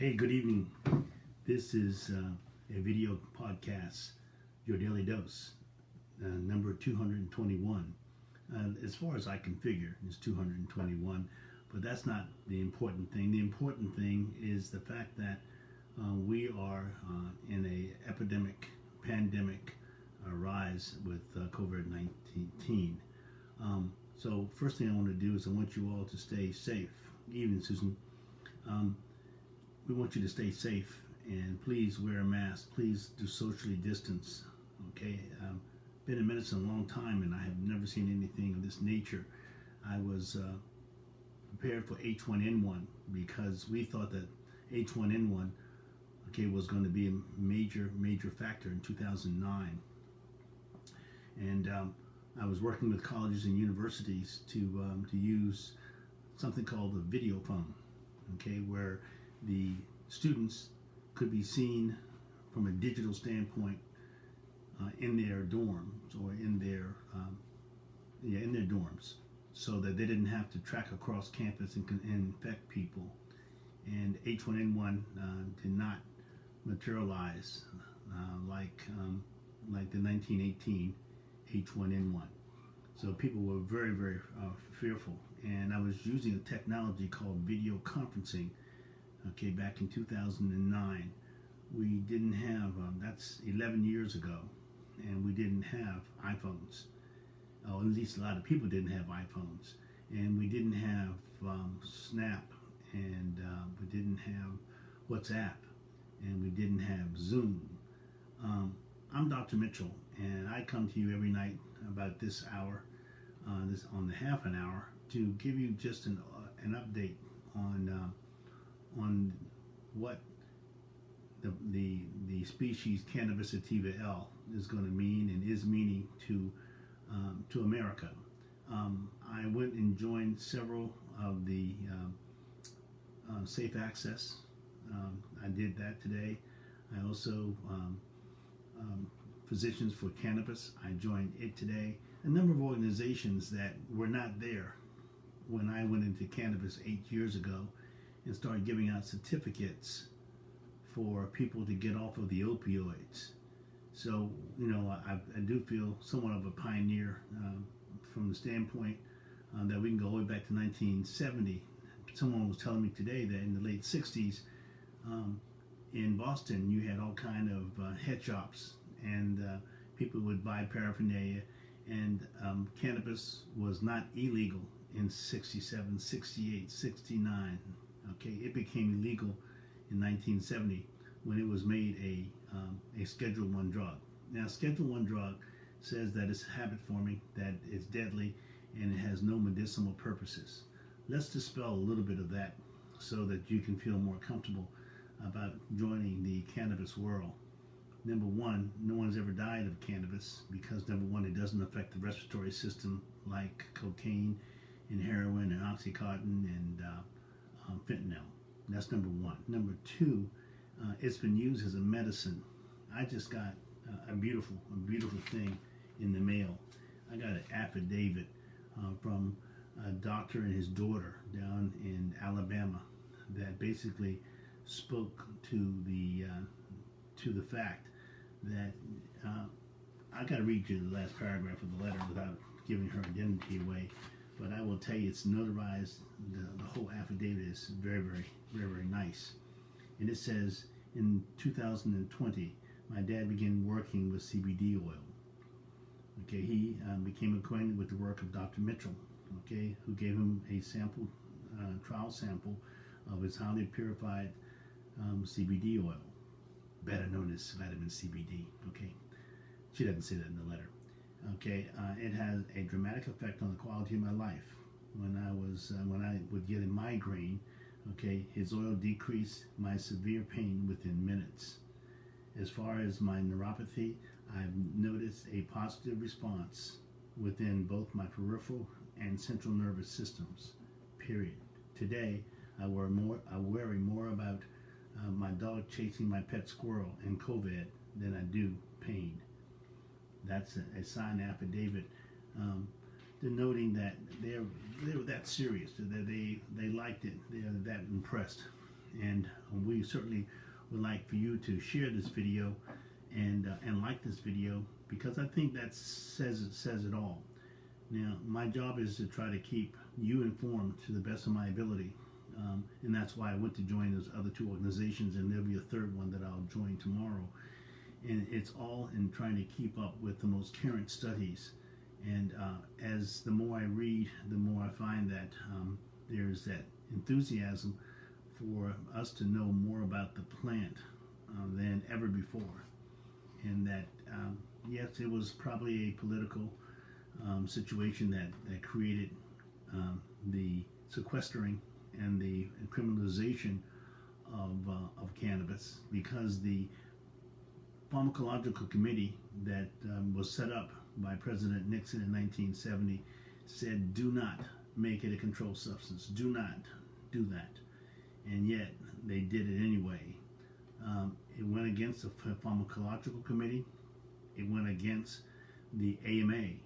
Hey, good evening. This is a video podcast, Your Daily Dose, number 221. As far as I can figure, it's 221, but that's not the important thing. The important thing is the fact that we are in a epidemic, pandemic rise with COVID-19. So first thing I want to do is I want you all to stay safe. Evening, Susan. We want you to stay safe and please wear a mask. Please do socially distance. Okay, been in medicine a long time and I have never seen anything of this nature. I was prepared for H1N1 because we thought that H1N1 was going to be a major factor in 2009, and I was working with colleges and universities to use something called a video phone, where the students could be seen from a digital standpoint in their dorms or in their dorms, so that they didn't have to track across campus and infect people. And H1N1 did not materialize like the 1918 H1N1. So people were very fearful, and I was using a technology called video conferencing. Back in 2009, we didn't have, that's 11 years ago, and we didn't have iPhones. Or at least a lot of people didn't have iPhones. And we didn't have Snap, and we didn't have WhatsApp, and we didn't have Zoom. I'm Dr. Mitchell, and I come to you every night about this hour, on the half an hour, to give you just an update on what the species Cannabis sativa L is going to mean and is meaning to America. I went and joined several of the safe access. I did that today. I also Physicians for Cannabis. I joined it today. A number of organizations that were not there when I went into cannabis 8 years ago and started giving out certificates for people to get off of the opioids. So, I do feel somewhat of a pioneer from the standpoint that we can go all the way back to 1970. Someone was telling me today that in the late 60s, in Boston, you had all kind of head shops, and people would buy paraphernalia, and cannabis was not illegal in 67, 68, 69. It became illegal in 1970 when it was made a Schedule 1 drug. Now, Schedule 1 drug says that it's habit forming, that it's deadly, and it has no medicinal purposes. Let's dispel a little bit of that so that you can feel more comfortable about joining the cannabis world. Number one, no one's ever died of cannabis because, number one, it doesn't affect the respiratory system like cocaine and heroin and Oxycontin and fentanyl. That's number one. Number two, it's been used as a medicine. I just got a beautiful thing in the mail. I got an affidavit from a doctor and his daughter down in Alabama that basically spoke to the fact that I got to read you the last paragraph of the letter without giving her identity away, but I will tell you it's notarized. The whole affidavit is very nice, and it says, in 2020, my dad began working with CBD oil. He became acquainted with the work of Dr. Mitchell, who gave him a sample, trial sample of his highly purified CBD oil, better known as vitamin CBD. She doesn't say that in the letter. It has a dramatic effect on the quality of my life. When I would get a migraine, his oil decreased my severe pain within minutes. As far as my neuropathy, I've noticed a positive response within both my peripheral and central nervous systems. Period. Today, I worry more about my dog chasing my pet squirrel and COVID than I do pain. That's a signed affidavit denoting that they were that serious, that they liked it, they're that impressed. And we certainly would like for you to share this video and like this video, because I think that says it all. Now, my job is to try to keep you informed to the best of my ability, and that's why I went to join those other two organizations, and there'll be a third one that I'll join tomorrow. And it's all in trying to keep up with the most current studies. And as the more I read, the more I find that there's that enthusiasm for us to know more about the plant than ever before. And that, yes, it was probably a political situation that created the sequestering and the criminalization of cannabis, because the pharmacological committee that was set up by President Nixon in 1970 said, do not make it a controlled substance. Do not do that. And yet they did it anyway. It went against the pharmacological committee. It went against the AMA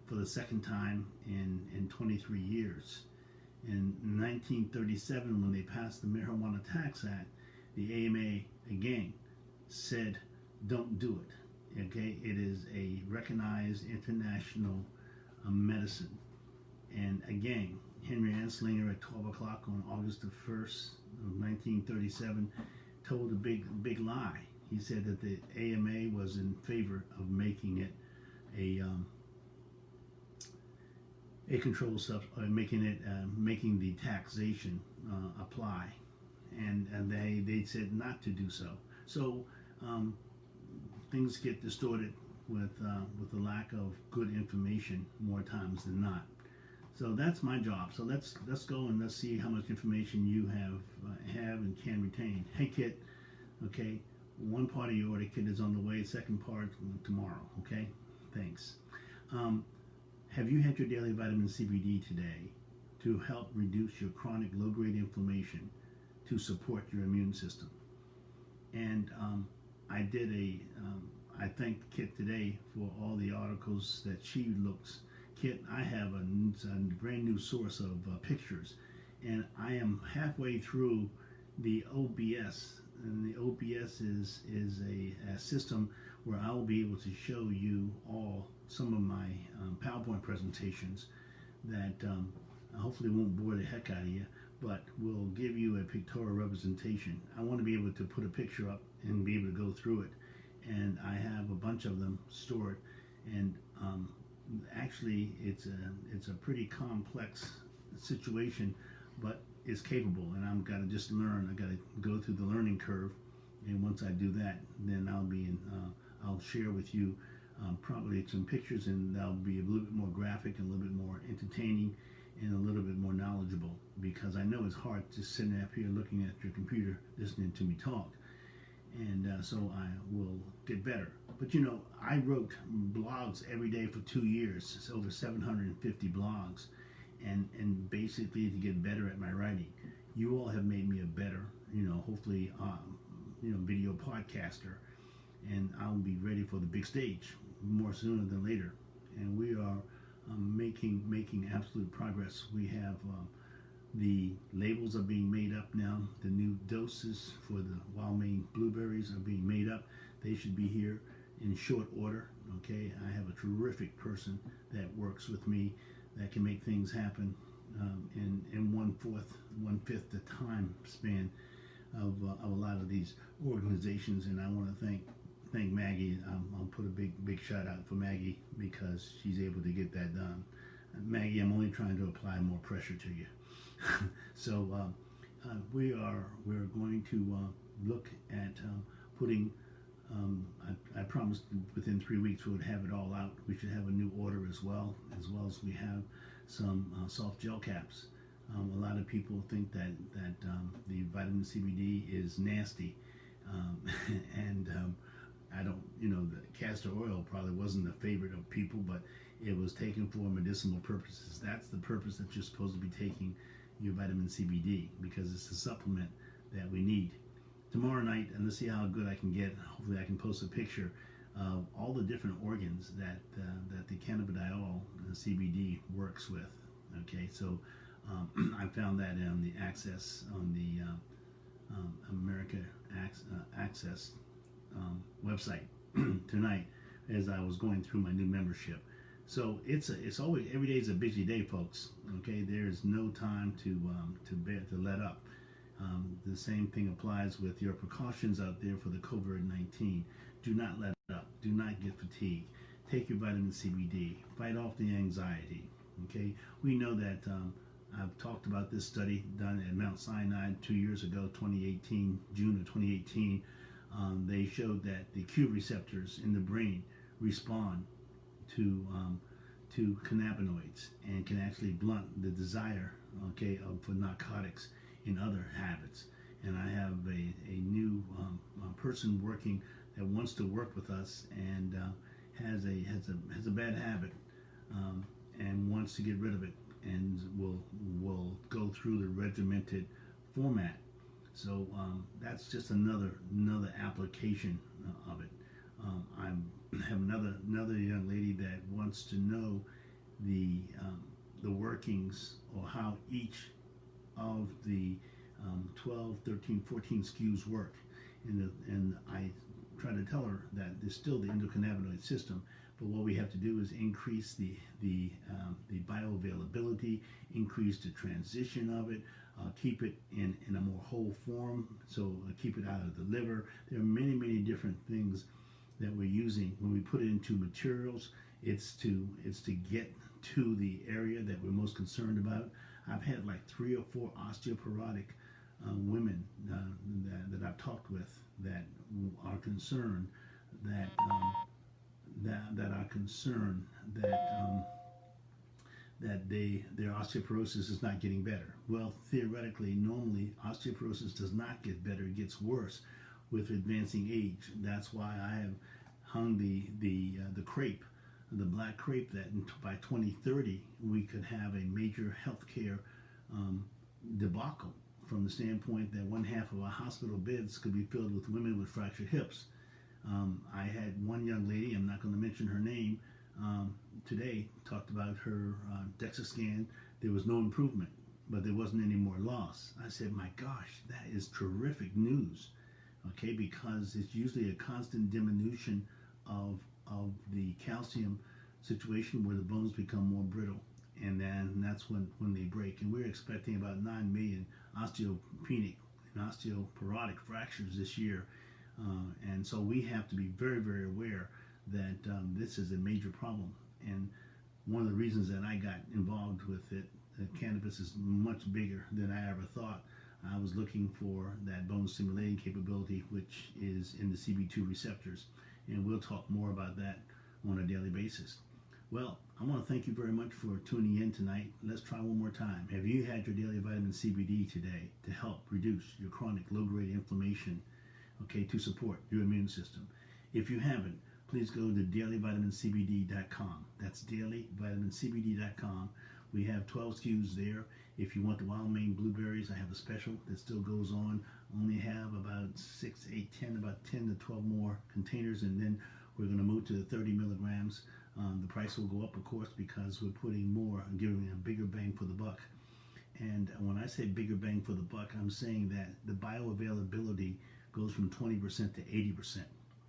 for the second time in 23 years. In 1937, when they passed the Marijuana Tax Act, the AMA again said, don't do it. Okay, it is a recognized international medicine. And again, Henry Anslinger at 12 o'clock on August the 1st of 1937 told a big lie. He said that the AMA was in favor of making it a controlled substance, making the taxation apply, and they said not to do so. So things get distorted with the lack of good information more times than not. So that's my job. So let's go and let's see how much information you have and can retain. Hey Kit, okay, one part of your order, Kit, is on the way. Second part tomorrow. Okay, thanks. Have you had your daily vitamin CBD today to help reduce your chronic low-grade inflammation to support your immune system? And I did I thanked Kit today for all the articles that she looks. Kit, I have a brand new source of pictures, and I am halfway through the OBS, and the OBS is a system where I will be able to show you all some of my PowerPoint presentations that hopefully won't bore the heck out of you, but will give you a pictorial representation. I want to be able to put a picture up and be able to go through it, and I have a bunch of them stored. And actually, it's a pretty complex situation, but it's capable, and I'm got to just learn. I got to go through the learning curve, and once I do that, then I'll share with you probably some pictures, and that'll be a little bit more graphic and a little bit more entertaining and a little bit more knowledgeable, because I know it's hard just sitting up here looking at your computer listening to me talk. And so I will get better. But you know, I wrote blogs every day for 2 years. It's over 750 blogs, and basically to get better at my writing. You all have made me a better, hopefully, video podcaster, and I'll be ready for the big stage more sooner than later. And we are making absolute progress. We have the labels are being made up now. The new doses for the Maine blueberries are being made up. They should be here in short order. Okay, I have a terrific person that works with me that can make things happen in one-fifth the time span of a lot of these organizations. And I want to thank Maggie. I'll put a big shout out for Maggie, because she's able to get that done. Maggie, I'm only trying to apply more pressure to you. So we're going to look at putting. I promised within 3 weeks we would have it all out. We should have a new order as well as we have some soft gel caps. A lot of people think that the vitamin CBD is nasty, and I don't. The castor oil probably wasn't a favorite of people, but it was taken for medicinal purposes. That's the purpose that you're supposed to be taking your vitamin CBD, because it's a supplement that we need. Tomorrow night, and let's see how good I can get. Hopefully I can post a picture of all the different organs that the cannabidiol CBD works with. Okay, so I found that on the access on the America Access website tonight as I was going through my new membership. So it's always every day is a busy day, folks. Okay, there's no time to let up. The same thing applies with your precautions out there for the COVID-19. Do not let up. Do not get fatigued. Take your vitamin CBD. Fight off the anxiety. Okay, we know that I've talked about this study done at Mount Sinai 2 years ago, 2018, June of 2018. They showed that the Q receptors in the brain respond to cannabinoids and can actually blunt the desire, okay, for narcotics and other habits. And I have a new person working that wants to work with us and has a bad habit and wants to get rid of it, and will go through the regimented format. So that's just another application of it. I have another young lady that wants to know the workings or how each of the 12, 13, 14 SKUs work, and I try to tell her that there's still the endocannabinoid system, but what we have to do is increase the bioavailability, increase the transition of it, keep it in a more whole form, so keep it out of the liver. There are many different things that we're using when we put it into materials. It's to get to the area that we're most concerned about. I've had like 3 or 4 osteoporotic women that I've talked with that are concerned that their osteoporosis is not getting better. Well, theoretically, normally osteoporosis does not get better; it gets worse with advancing age. That's why I have hung the crepe, the black crepe, that by 2030 we could have a major healthcare debacle, from the standpoint that one half of our hospital beds could be filled with women with fractured hips. I had one young lady, I'm not going to mention her name, today talked about her DEXA scan. There was no improvement, but there wasn't any more loss. I said, my gosh, that is terrific news, okay, because it's usually a constant diminution of the calcium situation where the bones become more brittle, and then that's when they break. And we're expecting about 9 million osteopenic and osteoporotic fractures this year. And so we have to be very aware that this is a major problem. And one of the reasons that I got involved with it, cannabis is much bigger than I ever thought. I was looking for that bone stimulating capability, which is in the CB2 receptors. And we'll talk more about that on a daily basis. Well, I want to thank you very much for tuning in tonight. Let's try one more time. Have you had your daily vitamin CBD today to help reduce your chronic low-grade inflammation, okay, to support your immune system? If you haven't, please go to dailyvitamincbd.com. That's dailyvitamincbd.com. We have 12 SKUs there. If you want the wild Maine blueberries, I have a special that still goes on. Only have about 6, 8, 10, about 10 to 12 more containers, and then we're going to move to the 30 milligrams. The price will go up, of course, because we're putting more and giving a bigger bang for the buck. And when I say bigger bang for the buck, I'm saying that the bioavailability goes from 20% to 80%.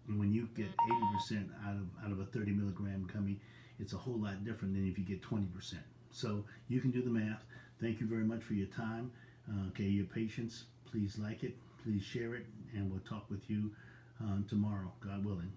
And when you get 80% out of a 30 milligram gummy, it's a whole lot different than if you get 20%. So you can do the math. Thank you very much for your time. Okay, your patience. Please like it, please share it, and we'll talk with you tomorrow, God willing.